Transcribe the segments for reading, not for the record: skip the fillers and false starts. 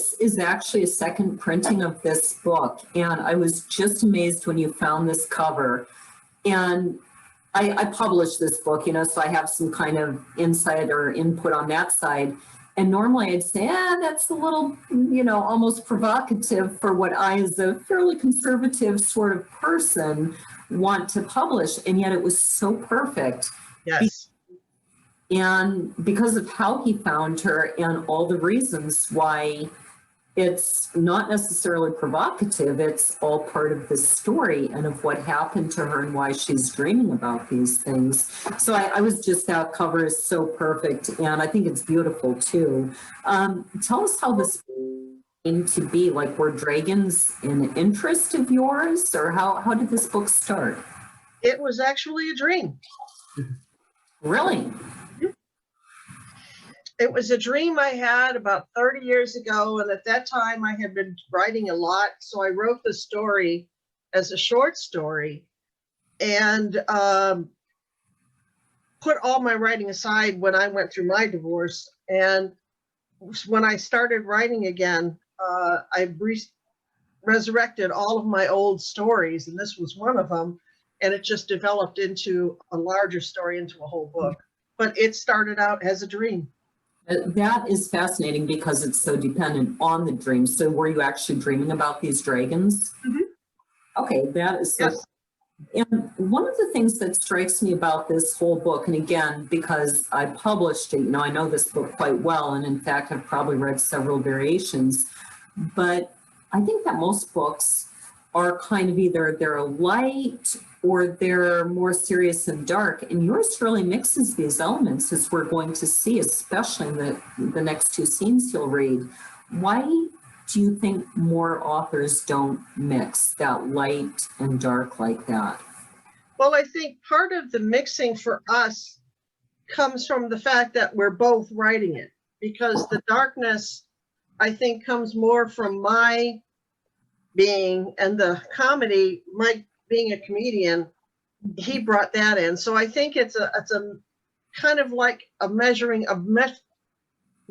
this is actually a second printing of this book, and I was just amazed when you found this cover. And I published this book, so I have some kind of insight or input on that side. And normally I'd say, that's a little, almost provocative for what I, as a fairly conservative sort of person, want to publish. And yet it was so perfect. Yes. And because of how he found her and all the reasons why it's not necessarily provocative, it's all part of the story and of what happened to her and why she's dreaming about these things. So I was just, that cover is so perfect, and I think it's beautiful too. Tell us how this came to be. Like, were dragons an interest of yours, or how did this book start? It was actually a dream. Really? It was a dream I had about 30 years ago, and at that time I had been writing a lot, so I wrote the story as a short story and put all my writing aside when I went through my divorce. And when I started writing again, I resurrected all of my old stories, and this was one of them, and it just developed into a larger story, into a whole book. But it started out as a dream. That is fascinating because it's so dependent on the dream. So were you actually dreaming about these dragons? Mm-hmm. Okay, that is so. Yes. And one of the things that strikes me about this whole book, and again, because I published it, I know this book quite well, and in fact, I've probably read several variations, but I think that most books are kind of either they're light or they're more serious and dark. And yours really mixes these elements, as we're going to see, especially in the next two scenes you'll read. Why do you think more authors don't mix that light and dark like that? Well, I think part of the mixing for us comes from the fact that we're both writing it, because the darkness, I think, comes more from my being, and the comedy, Mike being a comedian, he brought that in. So I think it's a kind of like a measuring of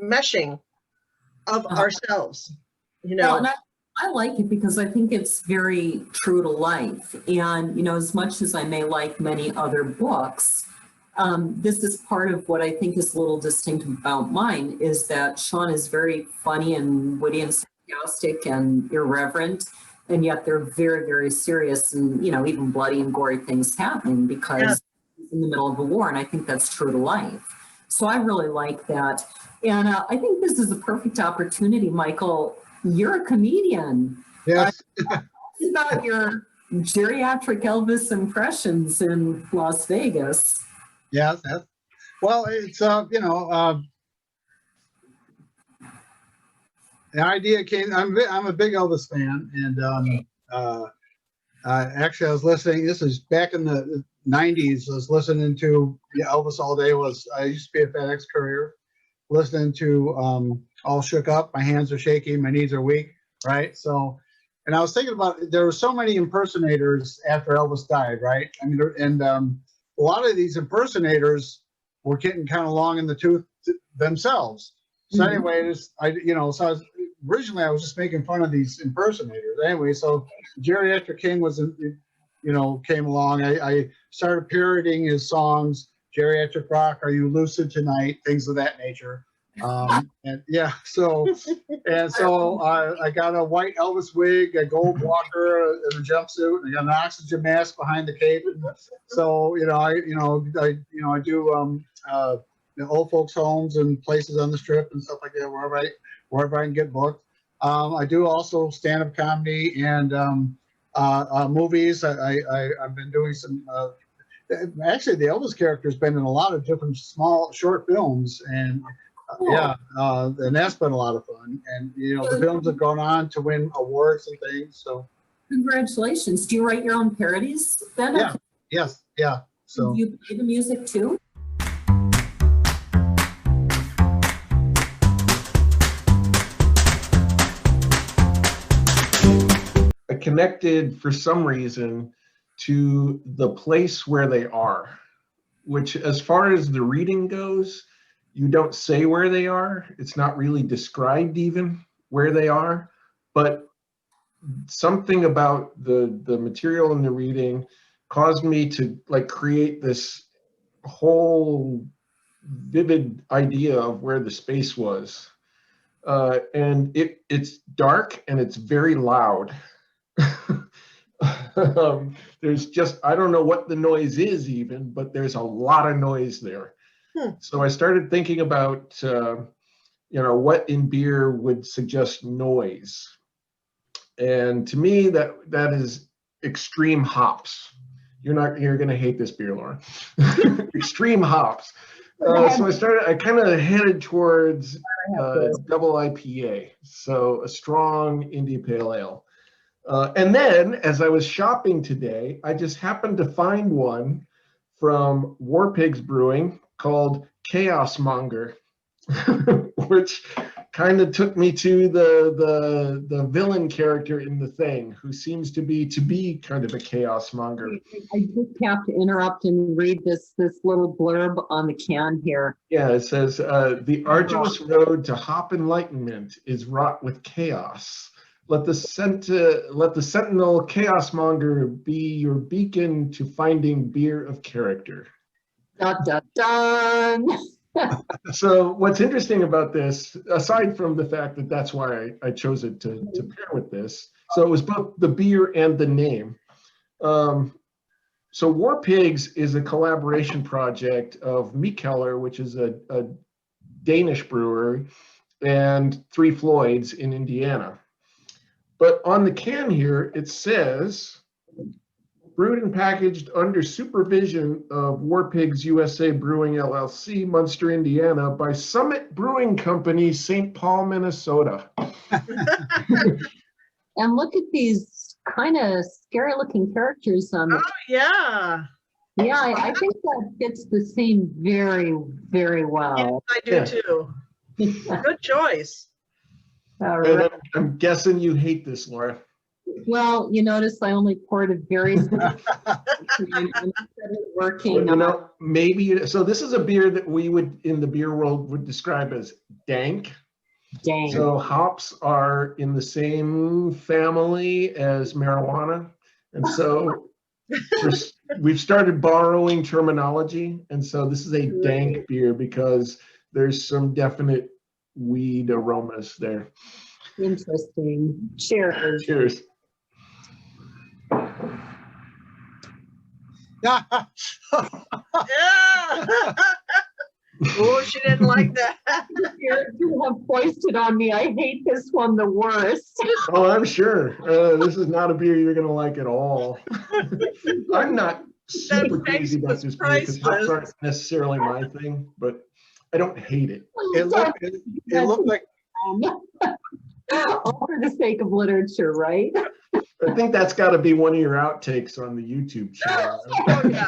meshing of ourselves, Well, and I like it because I think it's very true to life. And, as much as I may like many other books, this is part of what I think is a little distinct about mine, is that Sean is very funny and witty and sarcastic and irreverent, and yet they're very, very serious, and even bloody and gory things happening because he's in the middle of a war, and I think that's true to life. So I really like that, and I think this is a perfect opportunity, Michael. You're a comedian. Yes. About your geriatric Elvis impressions in Las Vegas. Yes. Well, it's the idea came. I'm a big Elvis fan, and actually, I was listening. This is back in the '90s. I was listening to Elvis all day. I used to be a FedEx courier, listening to All Shook Up. My hands are shaking. My knees are weak. Right. So, and I was thinking about, there were so many impersonators after Elvis died. Right. I mean, and a lot of these impersonators were getting kind of long in the tooth themselves. So anyway, originally I was just making fun of these impersonators. Anyway, so Geriatric King came along. I started parodying his songs, Geriatric Rock, Are You Lucid Tonight, things of that nature. So I got a white Elvis wig, a gold walker, and a jumpsuit, and I got an oxygen mask behind the cape. So I do old folks' homes and places on the Strip and stuff like that, wherever I can get booked. I do also stand-up comedy and movies. I've been doing some. Actually, the Elvis character has been in a lot of different small short films, and and that's been a lot of fun. And the films have gone on to win awards and things. So congratulations! Do you write your own parodies then? Yeah. Yes. Yeah. So do you play the music too? Connected for some reason to the place where they are, which, as far as the reading goes, you don't say where they are. It's not really described even. where they are, but something about the material and the reading caused me to like create this whole vivid idea of where the space was. And it's dark and it's very loud. There's just, I don't know what the noise is even, but there's a lot of noise there. So I started thinking about, what in beer would suggest noise. And to me, that is extreme hops. You're going to hate this beer, Laura. Extreme hops. So I kind of headed towards double IPA, so a strong India Pale Ale. And then, as I was shopping today, I just happened to find one from War Pigs Brewing called Chaos Monger, which kind of took me to the villain character in The Thing, who seems to be kind of a chaos monger. I just have to interrupt and read this little blurb on the can here. Yeah, it says, the arduous road to hop enlightenment is wrought with chaos. Let the sentinel chaos monger be your beacon to finding beer of character. Dun, dun, dun. So what's interesting about this, aside from the fact that that's why I chose it to pair with this, so it was both the beer and the name. So War Pigs is a collaboration project of Mikkeller, which is a Danish brewery, and Three Floyds in Indiana. But on the can here, it says, brewed and packaged under supervision of War Pigs USA Brewing LLC, Munster, Indiana, by Summit Brewing Company, St. Paul, Minnesota. And look at these kind of scary looking characters on the. Oh, yeah. Yeah, I think that fits the scene very, very well. Yes, I do too. Good choice. All And right. I'm guessing you hate this, Laura. Well, you notice I only poured a very working. Maybe, so this is a beer that we would, in the beer world, would describe as dank. Dang. So hops are in the same family as marijuana. And so we've started borrowing terminology. And so this is a dank beer because there's some definite weed aromas there. Interesting. Cheers. Cheers. Yeah. Oh, she didn't like that. You have foisted on me. I hate this one the worst. Oh, I'm sure. This is not a beer you're going to like at all. I'm not super crazy about this beer because hops aren't necessarily my thing, but I don't hate it. It looked like all for the sake of literature, right? I think that's got to be one of your outtakes on the YouTube channel. Oh, yeah.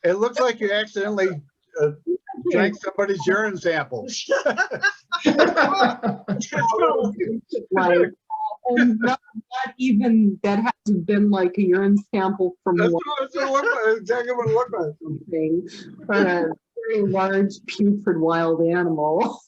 it looks like you accidentally drank somebody's urine sample. Like, and not even that has been like a urine sample from That's exactly what it looked like. something from a very large putrid wild animal.